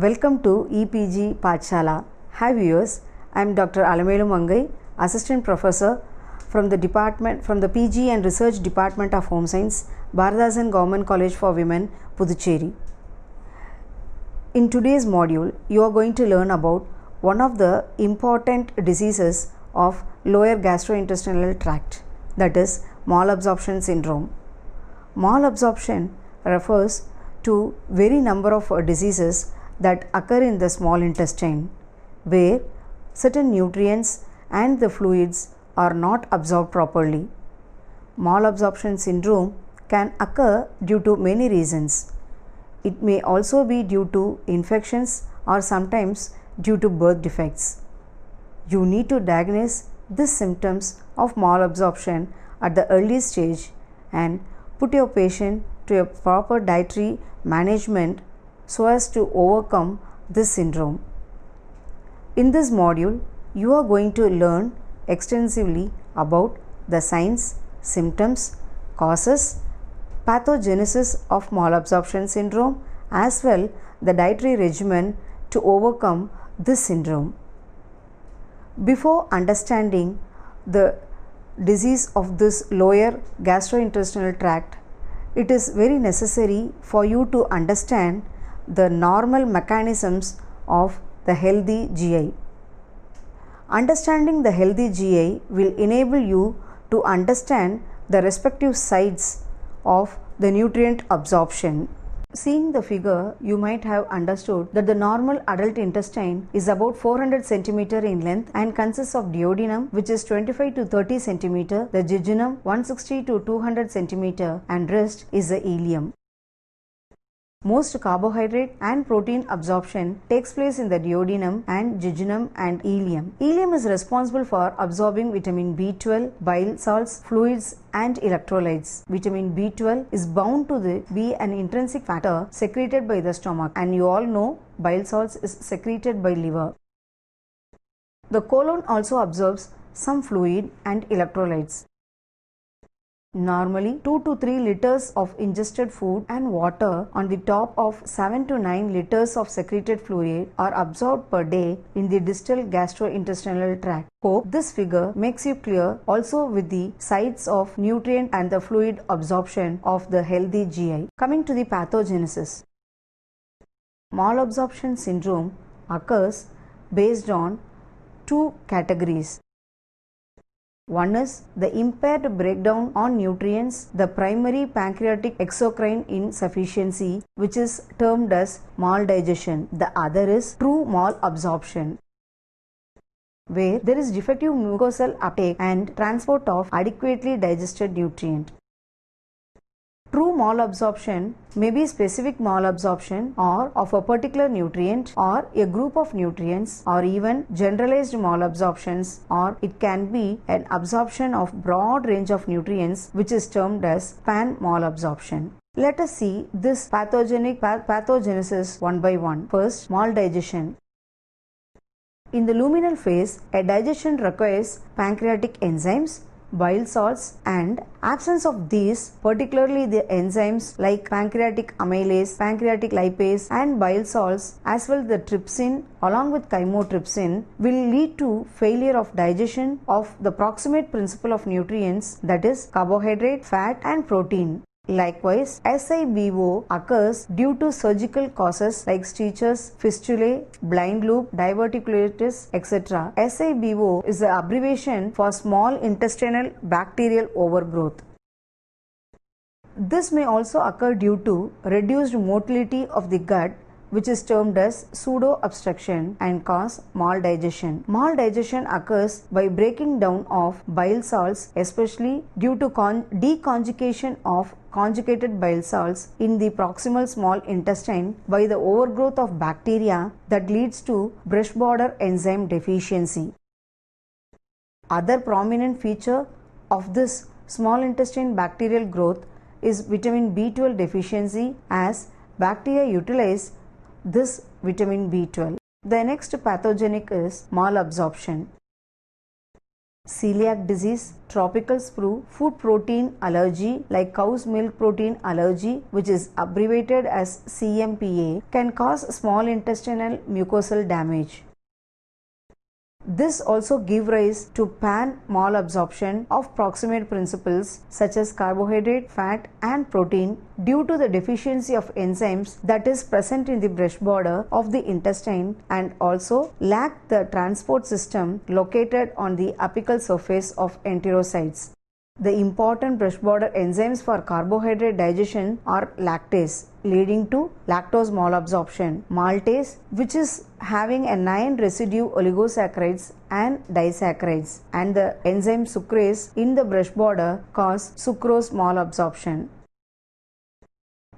Welcome to EPG Pathshala. Hi viewers, I am Dr. Alamelu Mangai, Assistant Professor from the PG and Research Department of Home Science, Bharathasan Government College for Women, Puducherry. In today's module, you are going to learn about one of the important diseases of lower gastrointestinal tract, that is malabsorption syndrome. Malabsorption refers to very number of diseases that occur in the small intestine where certain nutrients and the fluids are not absorbed properly. Malabsorption syndrome can occur due to many reasons. It may also be due to infections or sometimes due to birth defects. You need to diagnose these symptoms of malabsorption at the early stage and put your patient to a proper dietary management so as to overcome this syndrome. In this module, you are going to learn extensively about the signs, symptoms, causes, pathogenesis of malabsorption syndrome as well the dietary regimen to overcome this syndrome. Before understanding the disease of this lower gastrointestinal tract, it is very necessary for you to understand the normal mechanisms of the healthy GI. Understanding the healthy GI will enable you to understand the respective sites of the nutrient absorption. Seeing the figure, you might have understood that the normal adult intestine is about 400 cm in length and consists of duodenum, which is 25 to 30 cm, the jejunum 160 to 200 cm, and rest is the ileum. Most carbohydrate and protein absorption takes place in the duodenum and jejunum and ileum. Ileum is responsible for absorbing vitamin B12, bile salts, fluids and electrolytes. Vitamin B12 is bound to be an intrinsic factor secreted by the stomach, and you all know bile salts is secreted by liver. The colon also absorbs some fluid and electrolytes. Normally, 2 to 3 liters of ingested food and water on the top of 7 to 9 liters of secreted fluid are absorbed per day in the distal gastrointestinal tract. Hope this figure makes you clear also with the sites of nutrient and the fluid absorption of the healthy GI. Coming to the pathogenesis. Malabsorption syndrome occurs based on two categories. One is the impaired breakdown on nutrients, the primary pancreatic exocrine insufficiency, which is termed as maldigestion. The other is true malabsorption, where there is defective mucosal uptake and transport of adequately digested nutrient. True malabsorption may be specific malabsorption or of a particular nutrient or a group of nutrients, or even generalized malabsorptions, or it can be an absorption of broad range of nutrients, which is termed as pan malabsorption. Let us see this pathogenesis one by one. First, maldigestion. In the luminal phase, a digestion requires pancreatic enzymes, bile salts, and absence of these, particularly the enzymes like pancreatic amylase, pancreatic lipase and bile salts, as well the trypsin along with chymotrypsin, will lead to failure of digestion of the proximate principle of nutrients, that is carbohydrate, fat and protein. Likewise, SIBO occurs due to surgical causes like stitches, fistulae, blind loop, diverticulitis, etc. SIBO is the abbreviation for small intestinal bacterial overgrowth. This may also occur due to reduced motility of the gut, which is termed as pseudo-obstruction, and cause maldigestion. Maldigestion occurs by breaking down of bile salts, especially due to deconjugation of conjugated bile salts in the proximal small intestine by the overgrowth of bacteria that leads to brush border enzyme deficiency. Other prominent feature of this small intestine bacterial growth is vitamin B12 deficiency, as bacteria utilize this vitamin B12. The next pathogenic is malabsorption. celiac disease, tropical sprue, food protein allergy like cow's milk protein allergy, which is abbreviated as CMPA, can cause small intestinal mucosal damage. This also gives rise to pan malabsorption of proximate principles such as carbohydrate, fat and protein due to the deficiency of enzymes that is present in the brush border of the intestine and also lack the transport system located on the apical surface of enterocytes. The important brush border enzymes for carbohydrate digestion are lactase, leading to lactose malabsorption, maltase, which is having a 9 residue oligosaccharides and disaccharides, and the enzyme sucrase in the brush border cause sucrose malabsorption.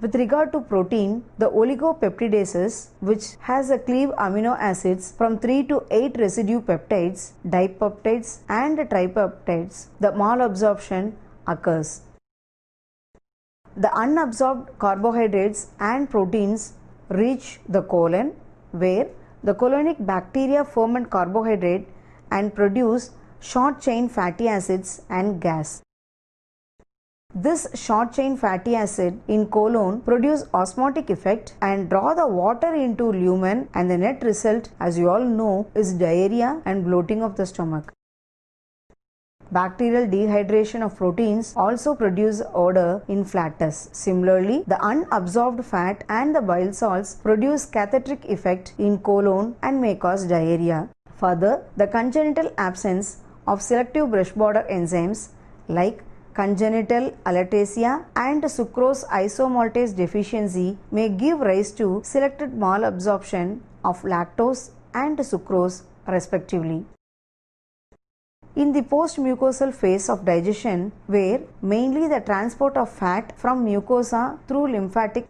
With regard to protein, the oligopeptidases, which has a cleave amino acids from 3 to 8 residue peptides, dipeptides and tripeptides, the malabsorption occurs. The unabsorbed carbohydrates and proteins reach the colon, where the colonic bacteria ferment carbohydrate and produce short chain fatty acids and gas. This short chain fatty acid in colon produce osmotic effect and draw the water into lumen, and the net result, as you all know, is diarrhea and bloating of the stomach. Bacterial dehydration of proteins also produce odor in flatus. Similarly, the unabsorbed fat and the bile salts produce catheteric effect in colon and may cause diarrhea. Further, the congenital absence of selective brush border enzymes like congenital allotasia and sucrose isomaltase deficiency may give rise to selected malabsorption of lactose and sucrose respectively. In the post-mucosal phase of digestion, where mainly the transport of fat from mucosa through lymphatic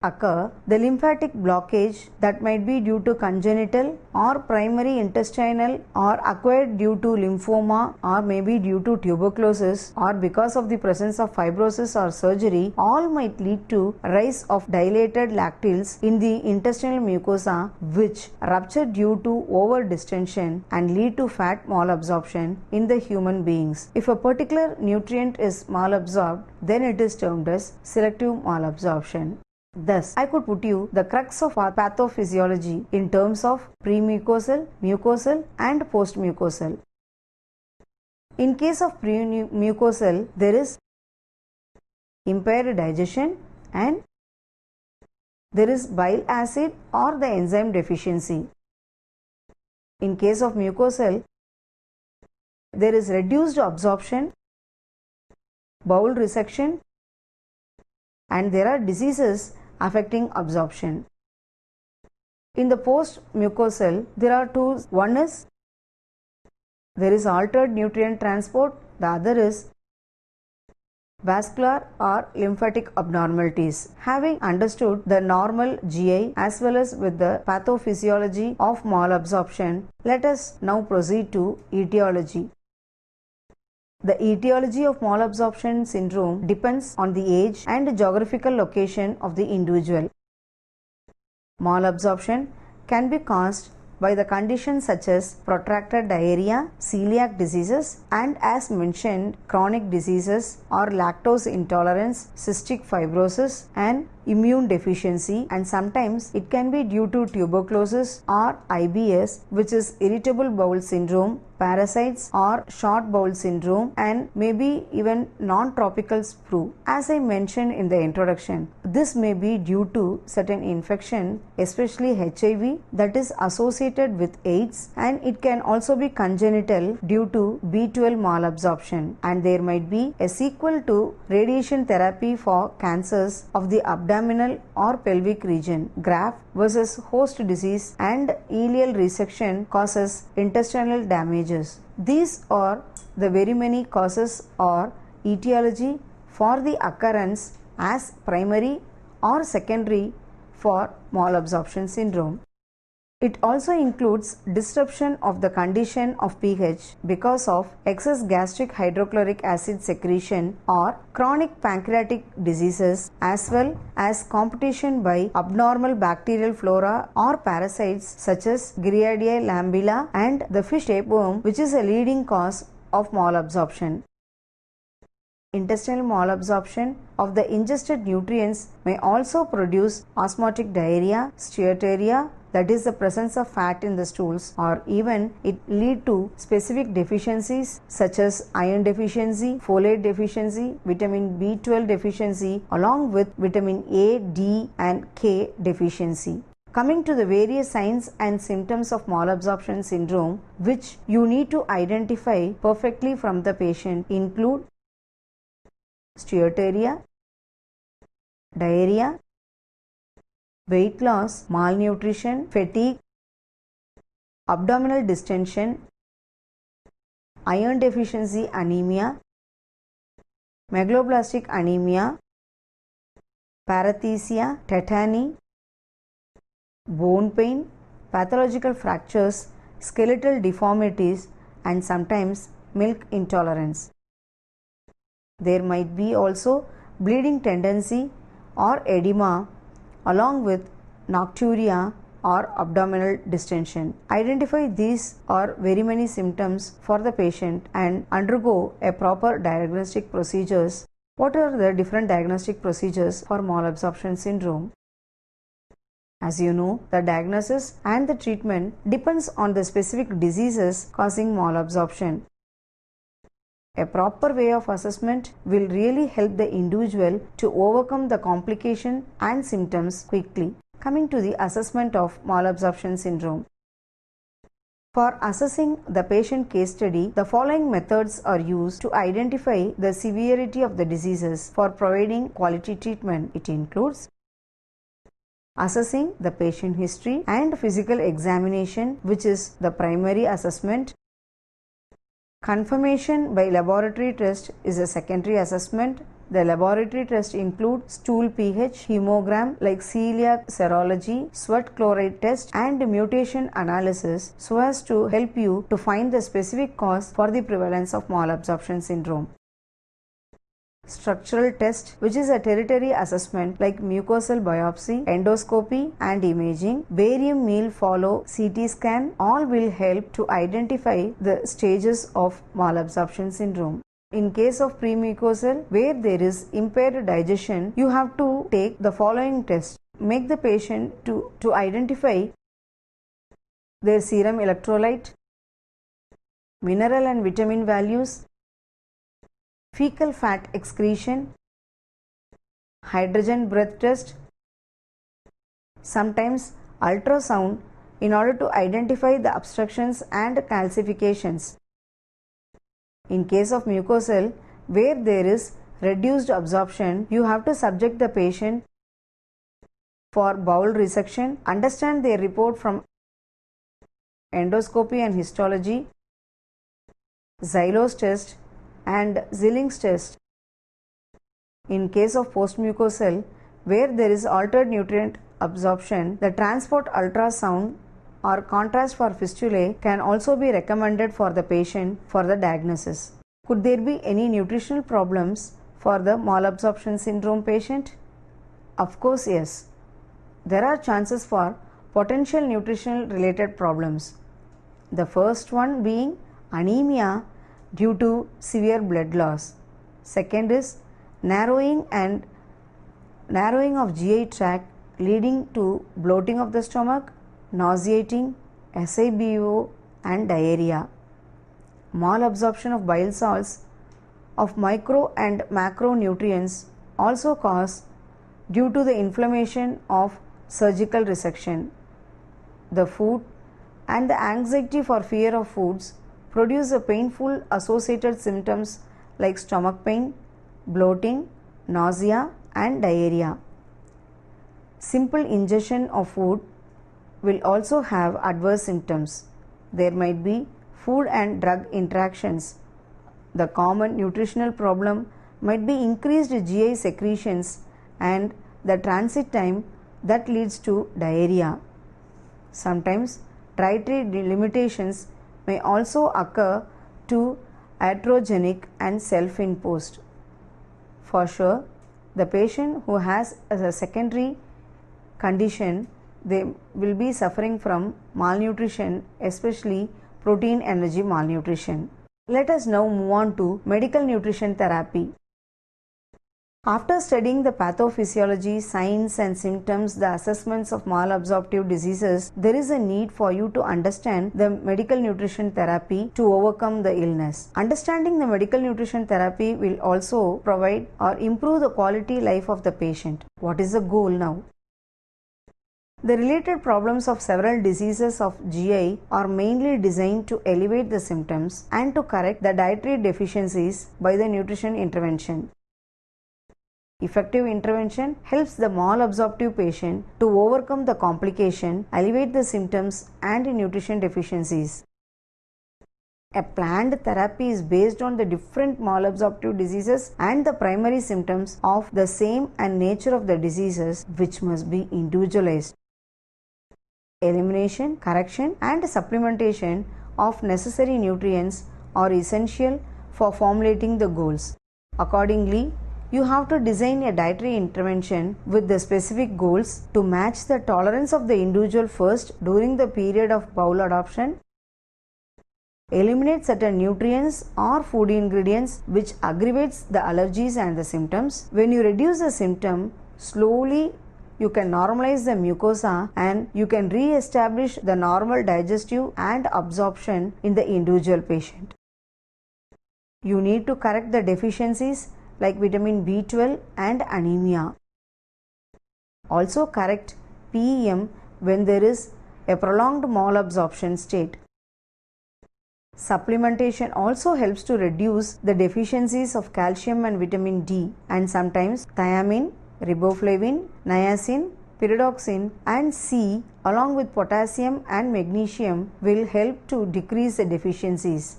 occur, the lymphatic blockage that might be due to congenital or primary intestinal or acquired due to lymphoma or maybe due to tuberculosis or because of the presence of fibrosis or surgery, all might lead to rise of dilated lacteals in the intestinal mucosa, which rupture due to over distension and lead to fat malabsorption in the human beings. If a particular nutrient is malabsorbed, then it is termed as selective malabsorption. Thus, I could put you the crux of pathophysiology in terms of premucosal, mucosal and postmucosal. In case of premucosal, there is impaired digestion and there is bile acid or the enzyme deficiency. In case of mucosal, there is reduced absorption, bowel resection, and there are diseases affecting absorption. In the post-mucosal, there are two. One is there is altered nutrient transport, the other is vascular or lymphatic abnormalities. Having understood the normal GI as well as with the pathophysiology of malabsorption, let us now proceed to etiology. The etiology of malabsorption syndrome depends on the age and geographical location of the individual. Malabsorption can be caused by the conditions such as protracted diarrhea, celiac diseases, and as mentioned, chronic diseases or lactose intolerance, cystic fibrosis, and immune deficiency, and sometimes it can be due to tuberculosis or IBS, which is irritable bowel syndrome, parasites or short bowel syndrome, and maybe even non-tropical sprue. As I mentioned in the introduction, this may be due to certain infection, especially HIV, that is associated with AIDS, and it can also be congenital due to B12 malabsorption, and there might be a sequel to radiation therapy for cancers of the abdominal or pelvic region. Graft versus host disease and ileal resection causes intestinal damages. These are the very many causes or etiology for the occurrence as primary or secondary for malabsorption syndrome. It also includes disruption of the condition of pH because of excess gastric hydrochloric acid secretion or chronic pancreatic diseases, as well as competition by abnormal bacterial flora or parasites such as Giardia lamblia and the fish tapeworm, which is a leading cause of malabsorption. Intestinal malabsorption of the ingested nutrients may also produce osmotic diarrhea, steatorrhea, that is the presence of fat in the stools, or even it lead to specific deficiencies such as iron deficiency, folate deficiency, vitamin B12 deficiency, along with vitamin A, D and K deficiency. Coming to the various signs and symptoms of malabsorption syndrome, which you need to identify perfectly from the patient, include steatorrhea, diarrhea, weight loss, malnutrition, fatigue, abdominal distension, iron deficiency anemia, megaloblastic anemia, paresthesia, tetany, bone pain, pathological fractures, skeletal deformities, and sometimes milk intolerance. There might be also bleeding tendency or edema along with nocturia or abdominal distension. Identify these or very many symptoms for the patient and undergo a proper diagnostic procedures. What are the different diagnostic procedures for malabsorption syndrome? As you know, the diagnosis and the treatment depends on the specific diseases causing malabsorption. A proper way of assessment will really help the individual to overcome the complication and symptoms quickly. Coming to the assessment of malabsorption syndrome. For assessing the patient case study, the following methods are used to identify the severity of the diseases for providing quality treatment. It includes assessing the patient history and physical examination, which is the primary assessment. Confirmation by laboratory test is a secondary assessment. The laboratory tests include stool pH, hemogram like celiac serology, sweat chloride test, and mutation analysis so as to help you to find the specific cause for the prevalence of malabsorption syndrome. Structural test, which is a territory assessment like mucosal biopsy, endoscopy and imaging, barium meal follow, CT scan, all will help to identify the stages of malabsorption syndrome. In case of premucosal, where there is impaired digestion, you have to take the following tests. Make the patient to identify their serum electrolyte, mineral and vitamin values, fecal fat excretion, hydrogen breath test, sometimes ultrasound in order to identify the obstructions and calcifications. In case of mucosal, where there is reduced absorption, you have to subject the patient for bowel resection, understand their report from endoscopy and histology, Xylose test and Zilling's test. In case of postmucosal, where there is altered nutrient absorption, the transport ultrasound or contrast for fistulae can also be recommended for the patient for the diagnosis. Could there be any nutritional problems for the malabsorption syndrome patient? Of course, yes. There are chances for potential nutritional related problems. The first one being anemia due to severe blood loss. Second is narrowing of GI tract leading to bloating of the stomach, nauseating, SIBO and diarrhea. Malabsorption of bile salts of micro and macronutrients also cause due to the inflammation of surgical resection. The food and the anxiety for fear of foods produce a painful associated symptoms like stomach pain, bloating, nausea and diarrhea. Simple ingestion of food will also have adverse symptoms. There might be food and drug interactions. The common nutritional problem might be increased GI secretions and the transit time that leads to diarrhea. Sometimes dietary limitations may also occur to iatrogenic and self-imposed. For sure, the patient who has a secondary condition, they will be suffering from malnutrition, especially protein energy malnutrition. Let us now move on to medical nutrition therapy. After studying the pathophysiology, signs and symptoms, the assessments of malabsorptive diseases, there is a need for you to understand the medical nutrition therapy to overcome the illness. Understanding the medical nutrition therapy will also provide or improve the quality life of the patient. What is the goal now? The related problems of several diseases of GI are mainly designed to elevate the symptoms and to correct the dietary deficiencies by the nutrition intervention. Effective intervention helps the malabsorptive patient to overcome the complication, elevate the symptoms and nutrition deficiencies. A planned therapy is based on the different malabsorptive diseases and the primary symptoms of the same and nature of the diseases, which must be individualized. Elimination, correction and supplementation of necessary nutrients are essential for formulating the goals. Accordingly, you have to design a dietary intervention with the specific goals to match the tolerance of the individual first during the period of bowel adoption. Eliminate certain nutrients or food ingredients which aggravates the allergies and the symptoms. When you reduce the symptom, slowly you can normalize the mucosa and you can re-establish the normal digestive and absorption in the individual patient. You need to correct the deficiencies like vitamin B12 and anemia. Also correct PEM when there is a prolonged malabsorption state. Supplementation also helps to reduce the deficiencies of calcium and vitamin D, and sometimes thiamine, riboflavin, niacin, pyridoxine and C along with potassium and magnesium will help to decrease the deficiencies.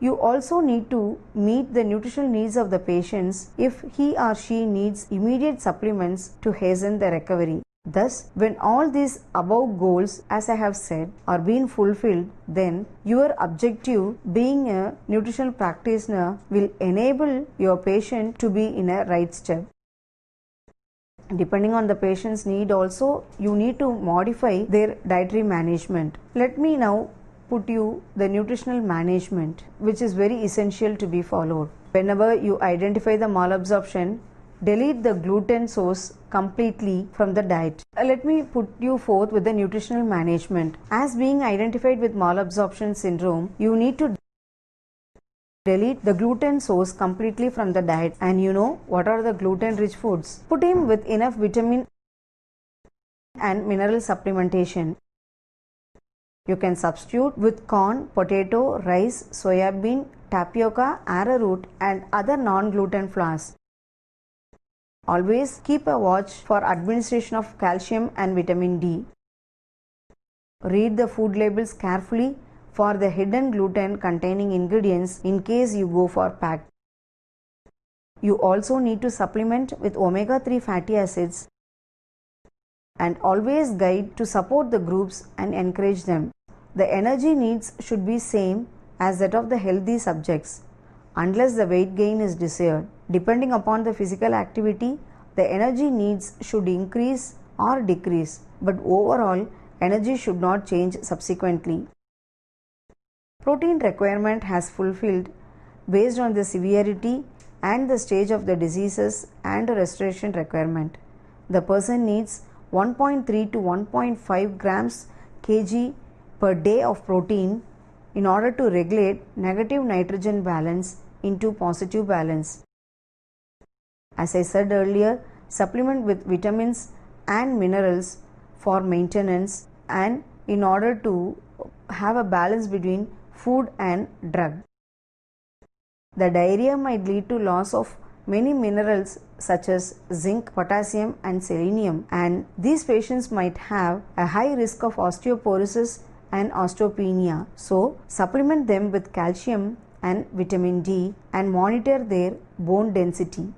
You also need to meet the nutritional needs of the patients if he or she needs immediate supplements to hasten the recovery. Thus, when all these above goals, as I have said, are being fulfilled, then your objective being a nutritional practitioner will enable your patient to be in a right step. Depending on the patient's need also, you need to modify their dietary management. Let me now put you the nutritional management, which is very essential to be followed. Whenever you identify the malabsorption, delete the gluten source completely from the diet. Let me put you forth with the nutritional management. As being identified with malabsorption syndrome, you need to delete the gluten source completely from the diet. And you know what are the gluten rich foods? Put in with enough vitamin and mineral supplementation. You can substitute with corn, potato, rice, soya bean, tapioca, arrowroot and other non-gluten flours. Always keep a watch for administration of calcium and vitamin D. Read the food labels carefully for the hidden gluten containing ingredients in case you go for packed. You also need to supplement with omega-3 fatty acids and always guide to support the groups and encourage them. The energy needs should be same as that of the healthy subjects unless the weight gain is desired. Depending upon the physical activity, the energy needs should increase or decrease, but overall energy should not change subsequently. Protein requirement has fulfilled based on the severity and the stage of the diseases and restoration requirement. The person needs 1.3 to 1.5 grams kg per day of protein in order to regulate negative nitrogen balance into positive balance. As I said earlier, supplement with vitamins and minerals for maintenance and in order to have a balance between food and drug. The diarrhea might lead to loss of many minerals such as zinc, potassium and selenium, and these patients might have a high risk of osteoporosis and osteopenia. So, supplement them with calcium and vitamin D and monitor their bone density.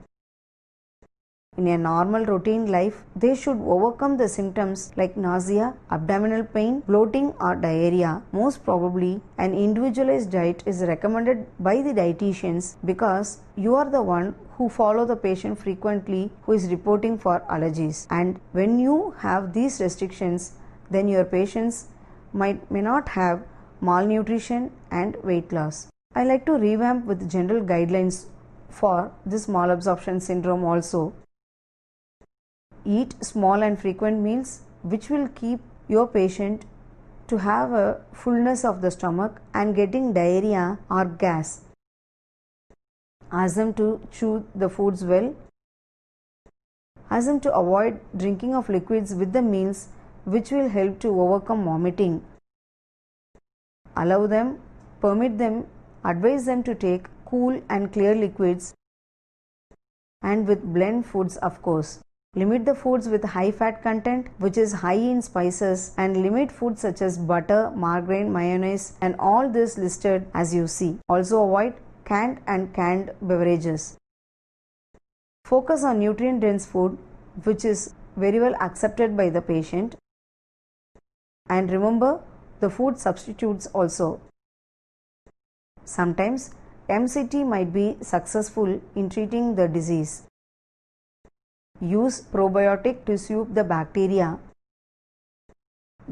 In a normal routine life, they should overcome the symptoms like nausea, abdominal pain, bloating, or diarrhea. Most probably, an individualized diet is recommended by the dietitians because you are the one who follow the patient frequently who is reporting for allergies. And when you have these restrictions, then your patients may not have malnutrition and weight loss. I like to revamp with general guidelines for this malabsorption syndrome also. Eat small and frequent meals which will keep your patient to have a fullness of the stomach and getting diarrhea or gas. Ask them to chew the foods well. Ask them to avoid drinking of liquids with the meals which will help to overcome vomiting. Allow them, permit them, advise them to take cool and clear liquids and with blend foods of course. Limit the foods with high fat content which is high in spices and limit foods such as butter, margarine, mayonnaise and all this listed as you see. Also avoid canned beverages. Focus on nutrient dense food which is very well accepted by the patient. And remember the food substitutes also. Sometimes MCT might be successful in treating the disease. Use probiotic to soothe the bacteria.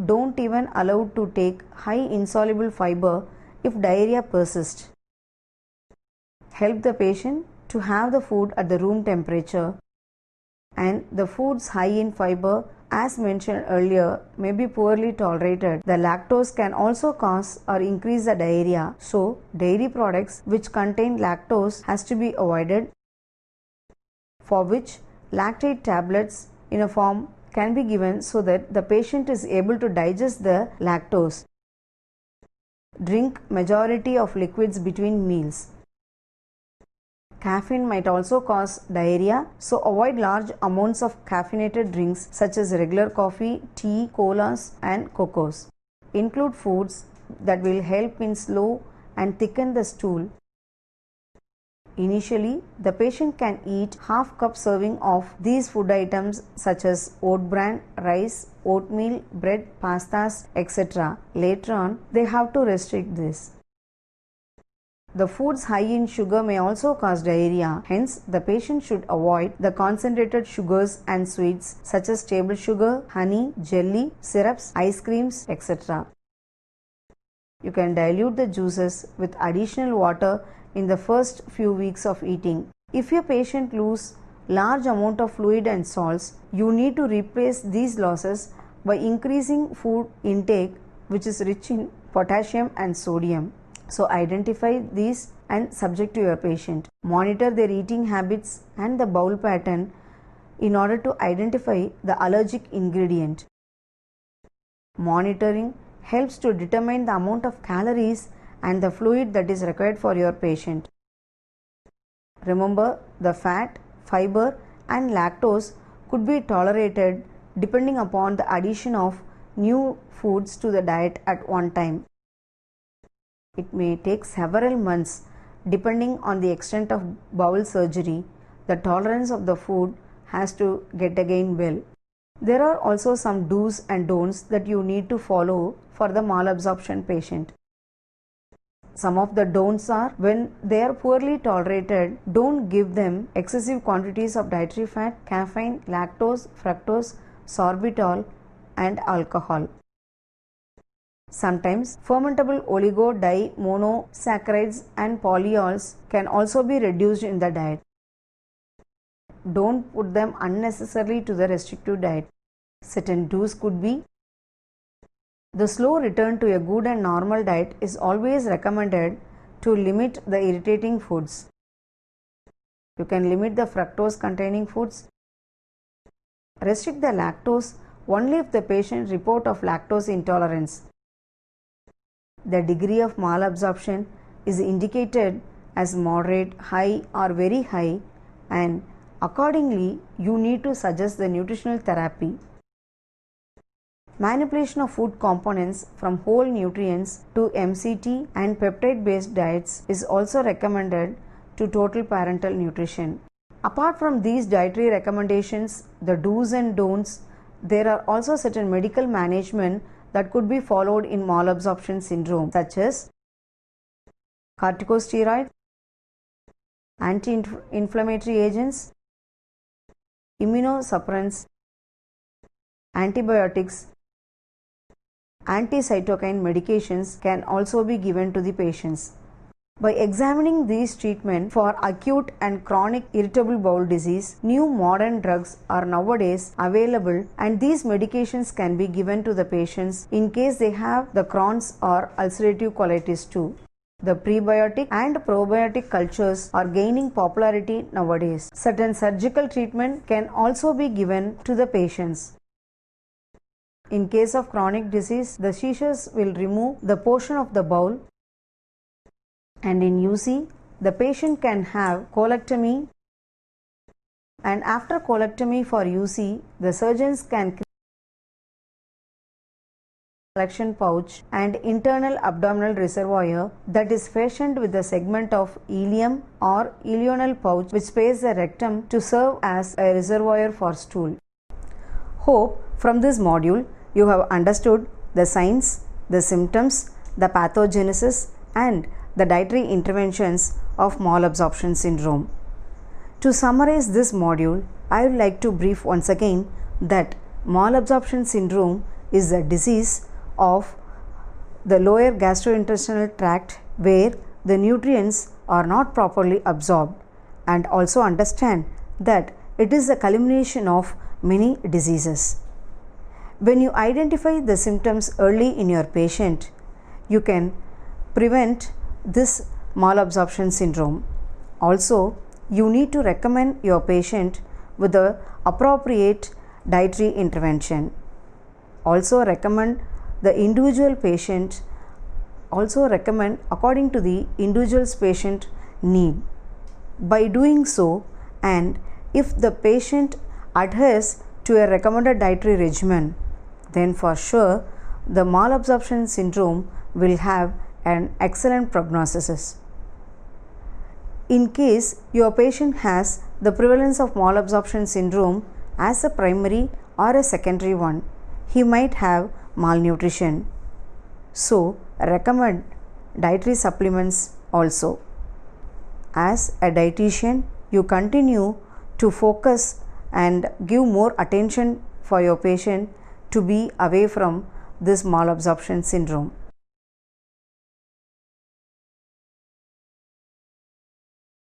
Don't even allow to take high insoluble fiber if diarrhea persists. Help the patient to have the food at the room temperature, and the foods high in fiber as mentioned earlier may be poorly tolerated. The lactose can also cause or increase the diarrhea, so dairy products which contain lactose has to be avoided, for which lactate tablets in a form can be given so that the patient is able to digest the lactose. Drink majority of liquids between meals. Caffeine might also cause diarrhea, so avoid large amounts of caffeinated drinks such as regular coffee, tea, colas and cocos. Include foods that will help in slow and thicken the stool. Initially, the patient can eat half cup serving of these food items such as oat bran, rice, oatmeal, bread, pastas, etc. Later on, they have to restrict this. The foods high in sugar may also cause diarrhea, hence the patient should avoid the concentrated sugars and sweets such as table sugar, honey, jelly, syrups, ice creams, etc. You can dilute the juices with additional water in the first few weeks of eating. If your patient loses large amount of fluid and salts, you need to replace these losses by increasing food intake which is rich in potassium and sodium. So identify these and subject to your patient. Monitor their eating habits and the bowel pattern in order to identify the allergic ingredient. Monitoring helps to determine the amount of calories and the fluid that is required for your patient. Remember, the fat, fiber and lactose could be tolerated depending upon the addition of new foods to the diet at one time. It may take several months depending on the extent of bowel surgery. The tolerance of the food has to get again well. There are also some do's and don'ts that you need to follow for the malabsorption patient. Some of the don'ts are, when they are poorly tolerated, don't give them excessive quantities of dietary fat, caffeine, lactose, fructose, sorbitol and alcohol. Sometimes fermentable oligo-di-monosaccharides and polyols can also be reduced in the diet. Don't put them unnecessarily to the restrictive diet. Certain do's could be: the slow return to a good and normal diet is always recommended to limit the irritating foods. You can limit the fructose containing foods. Restrict the lactose only if the patient report of lactose intolerance. The degree of malabsorption is indicated as moderate, high or very high, and accordingly you need to suggest the nutritional therapy. Manipulation of food components from whole nutrients to MCT and peptide based diets is also recommended to total parental nutrition. Apart from these dietary recommendations, the do's and don'ts, there are also certain medical management that could be followed in malabsorption syndrome, such as corticosteroid, anti-inflammatory agents, immunosuppressants, antibiotics, anti-cytokine medications can also be given to the patients. By examining these treatments for acute and chronic irritable bowel disease, new modern drugs are nowadays available, and these medications can be given to the patients in case they have the Crohn's or ulcerative colitis too. The prebiotic and probiotic cultures are gaining popularity nowadays. Certain surgical treatment can also be given to the patients. In case of chronic disease, the seizures will remove the portion of the bowel, and in UC, the patient can have colectomy, and after colectomy for UC, the surgeons can create a collection pouch and internal abdominal reservoir that is fashioned with a segment of ileum or ileonal pouch which spaces the rectum to serve as a reservoir for stool. Hope from this module you have understood the signs, the symptoms, the pathogenesis, and the dietary interventions of malabsorption syndrome. To summarize this module, I would like to brief once again that malabsorption syndrome is a disease of the lower gastrointestinal tract where the nutrients are not properly absorbed, and also understand that it is a culmination of many diseases. When you identify the symptoms early in your patient, you can prevent this malabsorption syndrome. Also, you need to recommend your patient with the appropriate dietary intervention. Also recommend the individual patient, also recommend according to the individual's patient need. By doing so, and if the patient adheres to a recommended dietary regimen, then for sure the malabsorption syndrome will have an excellent prognosis. In case your patient has the prevalence of malabsorption syndrome as a primary or a secondary one, he might have malnutrition. So, recommend dietary supplements also. As a dietitian, you continue to focus and give more attention for your patient to be away from this malabsorption syndrome.